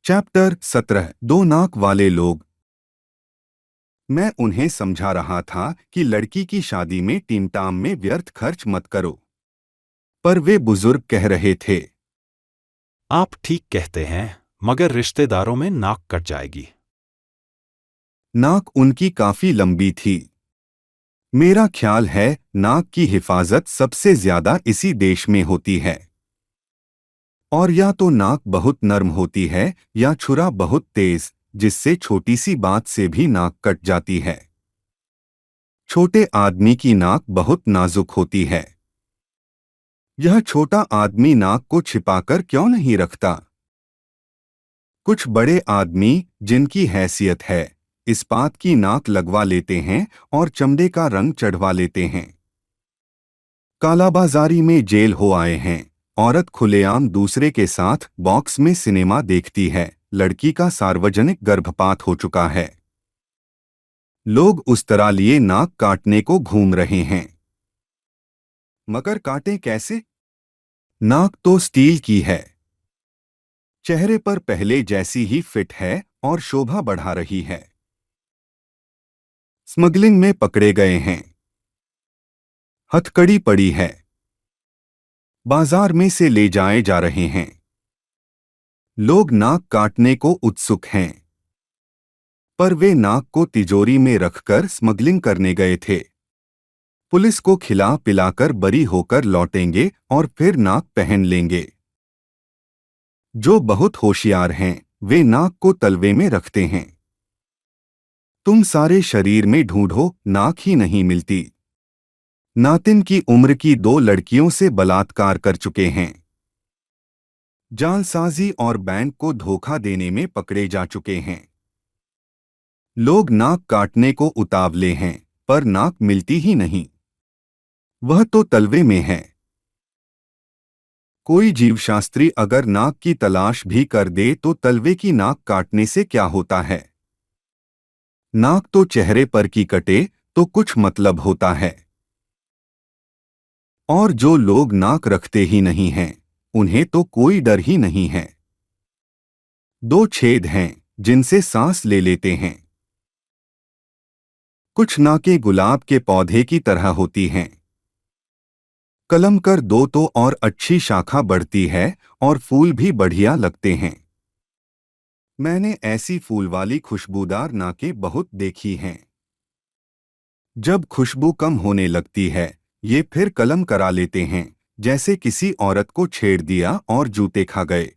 Chapter 17 दो नाक वाले लोग। मैं उन्हें समझा रहा था कि लड़की की शादी में टीमटाम में व्यर्थ खर्च मत करो, पर वे बुजुर्ग कह रहे थे, आप ठीक कहते हैं, मगर रिश्तेदारों में नाक कट जाएगी। नाक उनकी काफी लंबी थी। मेरा ख्याल है नाक की हिफाजत सबसे ज्यादा इसी देश में होती है। और या तो नाक बहुत नर्म होती है या छुरा बहुत तेज, जिससे छोटी सी बात से भी नाक कट जाती है। छोटे आदमी की नाक बहुत नाजुक होती है। यह छोटा आदमी नाक को छिपाकर क्यों नहीं रखता? कुछ बड़े आदमी, जिनकी हैसियत है, इस्पात की नाक लगवा लेते हैं और चमड़े का रंग चढ़वा लेते हैं। कालाबाजारी में जेल हो आए हैं। औरत खुलेआम दूसरे के साथ बॉक्स में सिनेमा देखती है। लड़की का सार्वजनिक गर्भपात हो चुका है। लोग उस तरह लिए नाक काटने को घूम रहे हैं। मगर काटें कैसे? नाक तो स्टील की है, चेहरे पर पहले जैसी ही फिट है और शोभा बढ़ा रही है। स्मगलिंग में पकड़े गए हैं। हथकड़ी पड़ी है। बाजार में से ले जाए जा रहे हैं। लोग नाक काटने को उत्सुक हैं, पर वे नाक को तिजोरी में रखकर स्मगलिंग करने गए थे। पुलिस को खिला पिलाकर बरी होकर लौटेंगे और फिर नाक पहन लेंगे। जो बहुत होशियार हैं, वे नाक को तलवे में रखते हैं। तुम सारे शरीर में ढूंढो, नाक ही नहीं मिलती। नातिन की उम्र की दो लड़कियों से बलात्कार कर चुके हैं। जालसाजी और बैंक को धोखा देने में पकड़े जा चुके हैं। लोग नाक काटने को उतावले हैं, पर नाक मिलती ही नहीं। वह तो तलवे में है। कोई जीवशास्त्री अगर नाक की तलाश भी कर दे तो तलवे की नाक काटने से क्या होता है? नाक तो चेहरे पर की कटे तो कुछ मतलब होता है। और जो लोग नाक रखते ही नहीं हैं, उन्हें तो कोई डर ही नहीं है। दो छेद हैं जिनसे सांस ले लेते हैं। कुछ नाकें गुलाब के पौधे की तरह होती हैं। कलम कर दो तो और अच्छी शाखा बढ़ती है और फूल भी बढ़िया लगते हैं। मैंने ऐसी फूल वाली खुशबूदार नाकें बहुत देखी हैं। जब खुशबू कम होने लगती है, ये फिर कलम करा लेते हैं, जैसे किसी औरत को छेड़ दिया और जूते खा गए।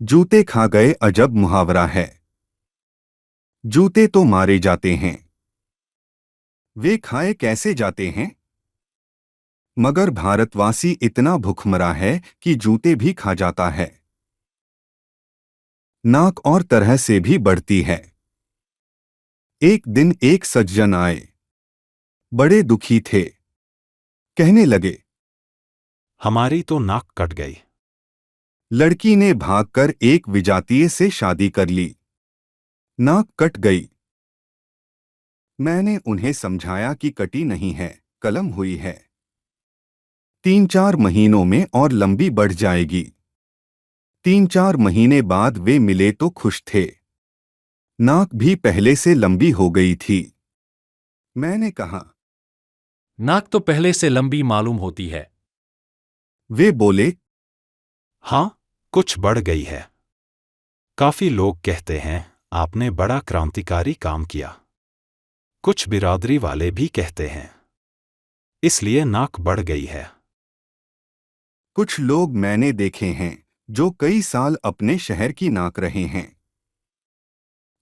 जूते खा गए अजब मुहावरा है। जूते तो मारे जाते हैं, वे खाए कैसे जाते हैं? मगर भारतवासी इतना भुखमरा है कि जूते भी खा जाता है। नाक और तरह से भी बढ़ती है। एक दिन एक सज्जन आए। बड़े दुखी थे। कहने लगे, हमारी तो नाक कट गई। लड़की ने भागकर एक विजातीय से शादी कर ली। नाक कट गई। मैंने उन्हें समझाया कि कटी नहीं है, कलम हुई है। 3-4 महीनों में और लंबी बढ़ जाएगी। 3-4 महीने बाद वे मिले तो खुश थे। नाक भी पहले से लंबी हो गई थी। मैंने कहा, नाक तो पहले से लंबी मालूम होती है। वे बोले, हाँ, कुछ बढ़ गई है। काफी लोग कहते हैं, आपने बड़ा क्रांतिकारी काम किया। कुछ बिरादरी वाले भी कहते हैं, इसलिए नाक बढ़ गई है। कुछ लोग मैंने देखे हैं जो कई साल अपने शहर की नाक रहे हैं।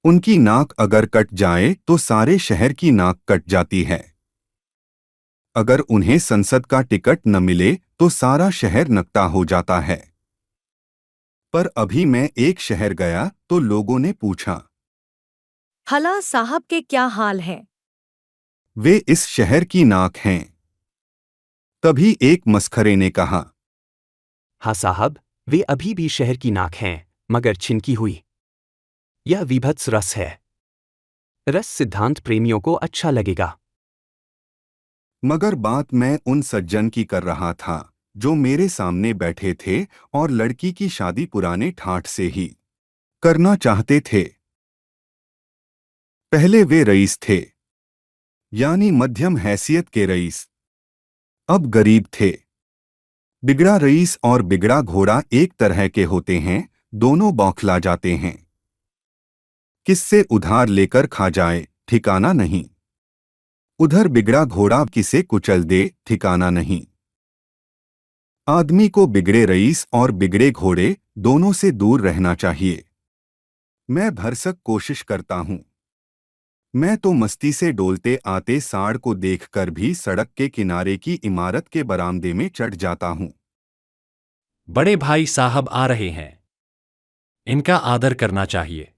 उनकी नाक अगर कट जाए तो सारे शहर की नाक कट जाती है। अगर उन्हें संसद का टिकट न मिले तो सारा शहर नकता हो जाता है। पर अभी मैं एक शहर गया तो लोगों ने पूछा, हला साहब के क्या हाल है? वे इस शहर की नाक हैं। तभी एक मस्खरे ने कहा, हाँ साहब, वे अभी भी शहर की नाक हैं, मगर छिनकी हुई। यह विभत्स रस है। रस सिद्धांत प्रेमियों को अच्छा लगेगा। मगर बात मैं उन सज्जन की कर रहा था जो मेरे सामने बैठे थे और लड़की की शादी पुराने ठाठ से ही करना चाहते थे। पहले वे रईस थे, यानी मध्यम हैसियत के रईस। अब गरीब थे। बिगड़ा रईस और बिगड़ा घोड़ा एक तरह के होते हैं, दोनों बौखला जाते हैं। किससे उधार लेकर खा जाए, ठिकाना नहीं। उधर बिगड़ा घोड़ा किसे कुचल दे, ठिकाना नहीं। आदमी को बिगड़े रईस और बिगड़े घोड़े दोनों से दूर रहना चाहिए। मैं भरसक कोशिश करता हूं। मैं तो मस्ती से डोलते आते सांड को देखकर भी सड़क के किनारे की इमारत के बरामदे में चढ़ जाता हूं। बड़े भाई साहब आ रहे हैं। इनका आदर करना चाहिए।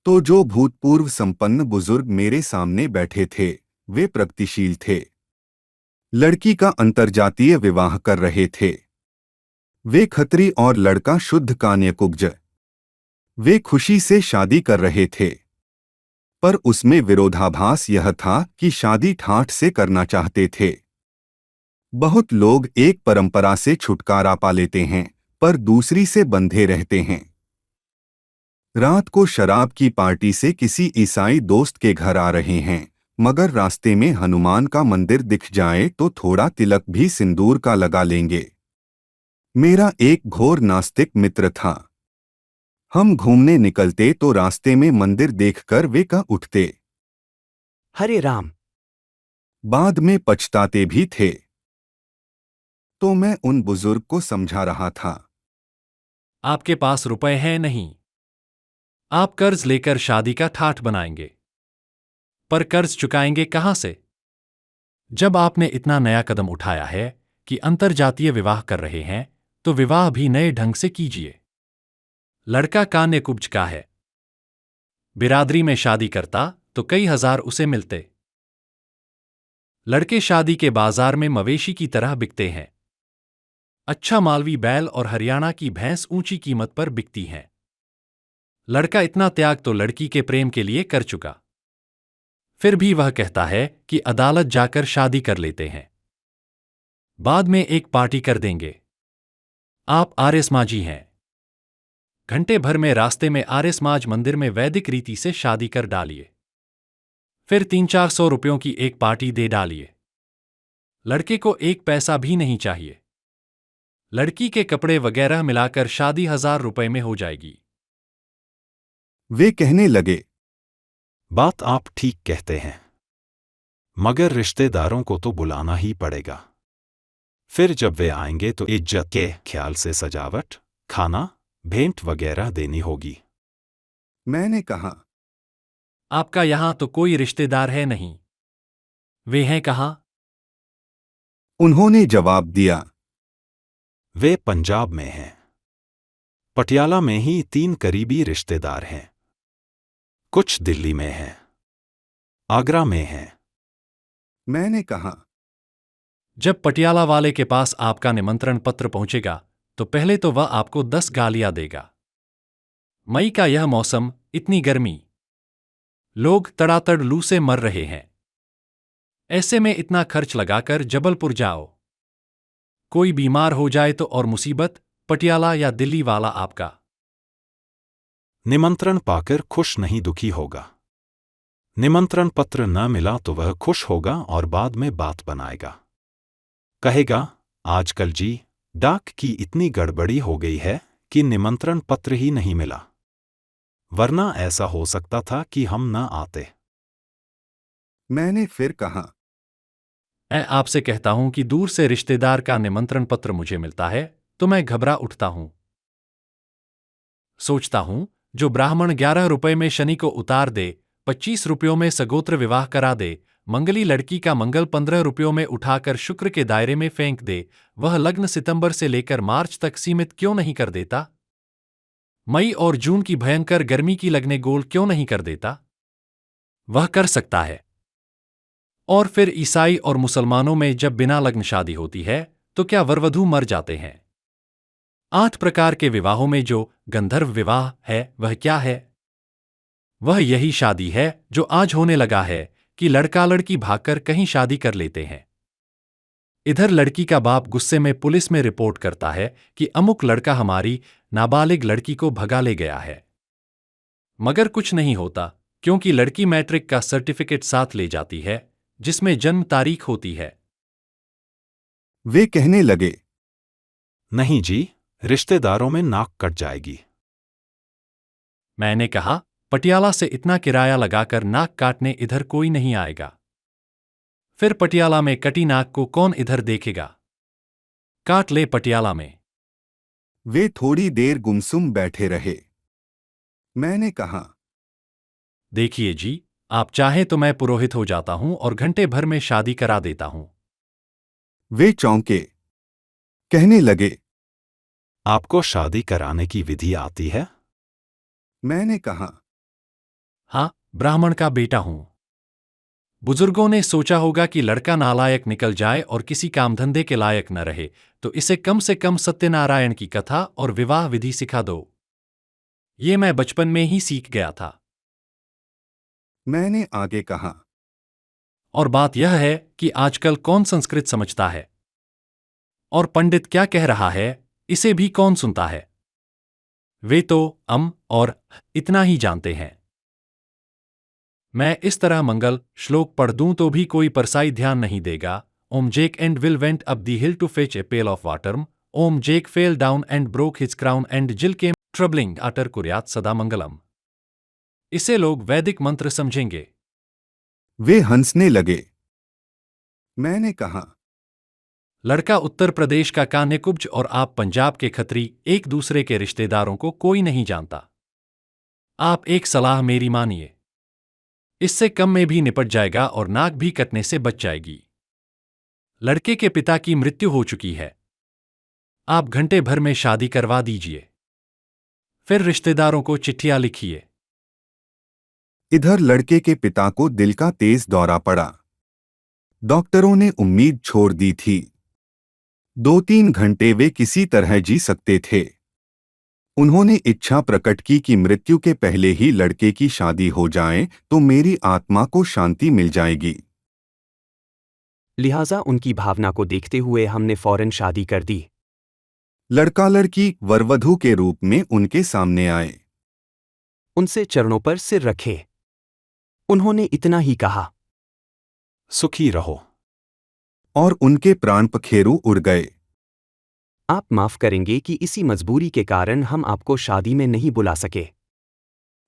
तो जो भूतपूर्व संपन्न बुजुर्ग मेरे सामने बैठे थे, वे प्रगतिशील थे। लड़की का अंतर्जातीय विवाह कर रहे थे। वे खत्री और लड़का शुद्ध कान्यकुब्ज। वे खुशी से शादी कर रहे थे। पर उसमें विरोधाभास यह था कि शादी ठाठ से करना चाहते थे। बहुत लोग एक परंपरा से छुटकारा पा लेते हैं, पर दूसरी से बंधे रहते हैं। रात को शराब की पार्टी से किसी ईसाई दोस्त के घर आ रहे हैं, मगर रास्ते में हनुमान का मंदिर दिख जाए तो थोड़ा तिलक भी सिंदूर का लगा लेंगे। मेरा एक घोर नास्तिक मित्र था। हम घूमने निकलते तो रास्ते में मंदिर देखकर वे कह उठते। हरे राम। बाद में पछताते भी थे। तो मैं उन बुजुर्ग को समझा रहा था। आपके पास रुपए हैं नहीं। आप कर्ज लेकर शादी का ठाठ बनाएंगे, पर कर्ज चुकाएंगे कहां से? जब आपने इतना नया कदम उठाया है कि अंतरजातीय विवाह कर रहे हैं, तो विवाह भी नए ढंग से कीजिए। लड़का कान्यकुब्ज का है। बिरादरी में शादी करता तो कई हजार उसे मिलते। लड़के शादी के बाजार में मवेशी की तरह बिकते हैं। अच्छा मालवी बैल और हरियाणा की भैंस ऊंची कीमत पर बिकती हैं। लड़का इतना त्याग तो लड़की के प्रेम के लिए कर चुका, फिर भी वह कहता है कि अदालत जाकर शादी कर लेते हैं। बाद में एक पार्टी कर देंगे। आप आर्यसमाजी हैं। घंटे भर में रास्ते में आर्यसमाज मंदिर में वैदिक रीति से शादी कर डालिए। फिर 300-400 रुपयों की एक पार्टी दे डालिए। लड़के को एक पैसा भी नहीं चाहिए। लड़की के कपड़े वगैरह मिलाकर शादी 1000 रुपए में हो जाएगी। वे कहने लगे। बात आप ठीक कहते हैं, मगर रिश्तेदारों को तो बुलाना ही पड़ेगा। फिर जब वे आएंगे तो इज्जत के ख्याल से सजावट, खाना, भेंट वगैरह देनी होगी। मैंने कहा। आपका यहां तो कोई रिश्तेदार है नहीं। वे हैं कहां? उन्होंने जवाब दिया। वे पंजाब में हैं। पटियाला में ही 3 करीबी रिश्तेदार हैं। कुछ दिल्ली में हैं, आगरा में हैं। मैंने कहा। जब पटियाला वाले के पास आपका निमंत्रण पत्र पहुंचेगा तो पहले तो वह आपको 10 गालियां देगा। मई का यह मौसम, इतनी गर्मी, लोग तड़ातड़ लू से मर रहे हैं। ऐसे में इतना खर्च लगाकर जबलपुर जाओ। कोई बीमार हो जाए तो और मुसीबत, पटियाला या दिल्ली वाला आपका। निमंत्रण पाकर खुश नहीं दुखी होगा। निमंत्रण पत्र न मिला तो वह खुश होगा और बाद में बात बनाएगा। कहेगा, आजकल जी, डाक की इतनी गड़बड़ी हो गई है कि निमंत्रण पत्र ही नहीं मिला, वरना ऐसा हो सकता था कि हम न आते। मैंने फिर कहा। मैं आपसे कहता हूं कि दूर से रिश्तेदार का निमंत्रण पत्र मुझे मिलता है तो मैं घबरा उठता हूं। सोचता हूं, जो ब्राह्मण 11 रुपए में शनि को उतार दे, 25 रुपयों में सगोत्र विवाह करा दे, मंगली लड़की का मंगल 15 रुपयों में उठाकर शुक्र के दायरे में फेंक दे, वह लग्न सितंबर से लेकर मार्च तक सीमित क्यों नहीं कर देता? मई और जून की भयंकर गर्मी की लगने गोल क्यों नहीं कर देता? वह कर सकता है। और फिर ईसाई और मुसलमानों में जब बिना लग्न शादी होती है तो क्या वरवधू मर जाते हैं? 8 प्रकार के विवाहों में जो गंधर्व विवाह है वह क्या है? वह यही शादी है जो आज होने लगा है कि लड़का लड़की भागकर कहीं शादी कर लेते हैं। इधर लड़की का बाप गुस्से में पुलिस में रिपोर्ट करता है कि अमुक लड़का हमारी नाबालिग लड़की को भगा ले गया है। मगर कुछ नहीं होता, क्योंकि लड़की मैट्रिक का सर्टिफिकेट साथ ले जाती है, जिसमें जन्म तारीख होती है। वे कहने लगे, नहीं जी, रिश्तेदारों में नाक कट जाएगी। मैंने कहा, पटियाला से इतना किराया लगाकर नाक काटने इधर कोई नहीं आएगा। फिर पटियाला में कटी नाक को कौन इधर देखेगा? काट ले पटियाला में। वे थोड़ी देर गुमसुम बैठे रहे। मैंने कहा, देखिए जी, आप चाहे तो मैं पुरोहित हो जाता हूं और घंटे भर में शादी करा देता हूं। वे चौंके। कहने लगे, आपको शादी कराने की विधि आती है? मैंने कहा, हाँ, ब्राह्मण का बेटा हूं। बुजुर्गों ने सोचा होगा कि लड़का नालायक निकल जाए और किसी काम धंधे के लायक न रहे, तो इसे कम से कम सत्यनारायण की कथा और विवाह विधि सिखा दो। ये मैं बचपन में ही सीख गया था। मैंने आगे कहा, और बात यह है कि आजकल कौन संस्कृत समझता है? और पंडित क्या कह रहा है, इसे भी कौन सुनता है? वे तो और इतना ही जानते हैं। मैं इस तरह मंगल श्लोक पढ़ दूं तो भी कोई परसाई ध्यान नहीं देगा। Um Jack and Jill went up the hill to fetch a pail of water. Um Jack fell down and broke his crown and Jill came troubling utter कुर्यात सदा मंगलम। इसे लोग वैदिक मंत्र समझेंगे। वे हंसने लगे। मैंने कहा, लड़का उत्तर प्रदेश का कान्यकुब्ज और आप पंजाब के खत्री, एक दूसरे के रिश्तेदारों को कोई नहीं जानता। आप एक सलाह मेरी मानिए, इससे कम में भी निपट जाएगा और नाक भी कटने से बच जाएगी। लड़के के पिता की मृत्यु हो चुकी है। आप घंटे भर में शादी करवा दीजिए, फिर रिश्तेदारों को चिट्ठियां लिखिए। इधर लड़के के पिता को दिल का तेज दौरा पड़ा। डॉक्टरों ने उम्मीद छोड़ दी थी। 2-3 घंटे वे किसी तरह जी सकते थे। उन्होंने इच्छा प्रकट की कि मृत्यु के पहले ही लड़के की शादी हो जाए तो मेरी आत्मा को शांति मिल जाएगी। लिहाजा उनकी भावना को देखते हुए हमने फौरन शादी कर दी। लड़का लड़की वरवधू के रूप में उनके सामने आए। उनसे चरणों पर सिर रखे। उन्होंने इतना ही कहा, सुखी रहो। और उनके प्राण पखेरु उड़ गए। आप माफ करेंगे कि इसी मजबूरी के कारण हम आपको शादी में नहीं बुला सके।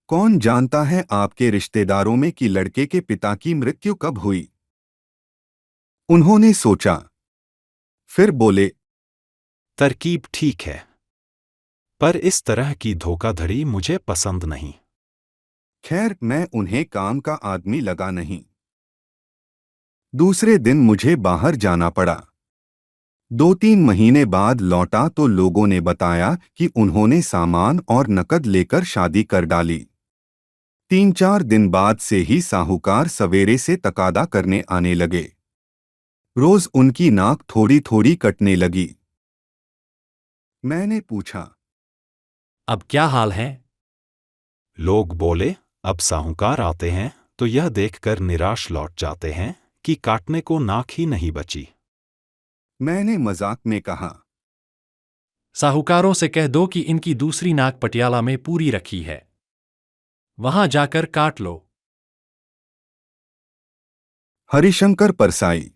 कौन जानता है आपके रिश्तेदारों में कि लड़के के पिता की मृत्यु कब हुई? उन्होंने सोचा, फिर बोले, तरकीब ठीक है, पर इस तरह की धोखाधड़ी मुझे पसंद नहीं। खैर, मैं उन्हें काम का आदमी लगा नहीं। दूसरे दिन मुझे बाहर जाना पड़ा। 2-3 महीने बाद लौटा तो लोगों ने बताया कि उन्होंने सामान और नकद लेकर शादी कर डाली। 3-4 दिन बाद से ही साहूकार सवेरे से तकादा करने आने लगे। रोज उनकी नाक थोड़ी थोड़ी कटने लगी। मैंने पूछा, अब क्या हाल है? लोग बोले, अब साहूकार आते हैं तो यह देखकर निराश लौट जाते हैं कि काटने को नाक ही नहीं बची। मैंने मजाक में कहा, साहूकारों से कह दो कि इनकी दूसरी नाक पटियाला में पूरी रखी है, वहां जाकर काट लो। हरिशंकर परसाई।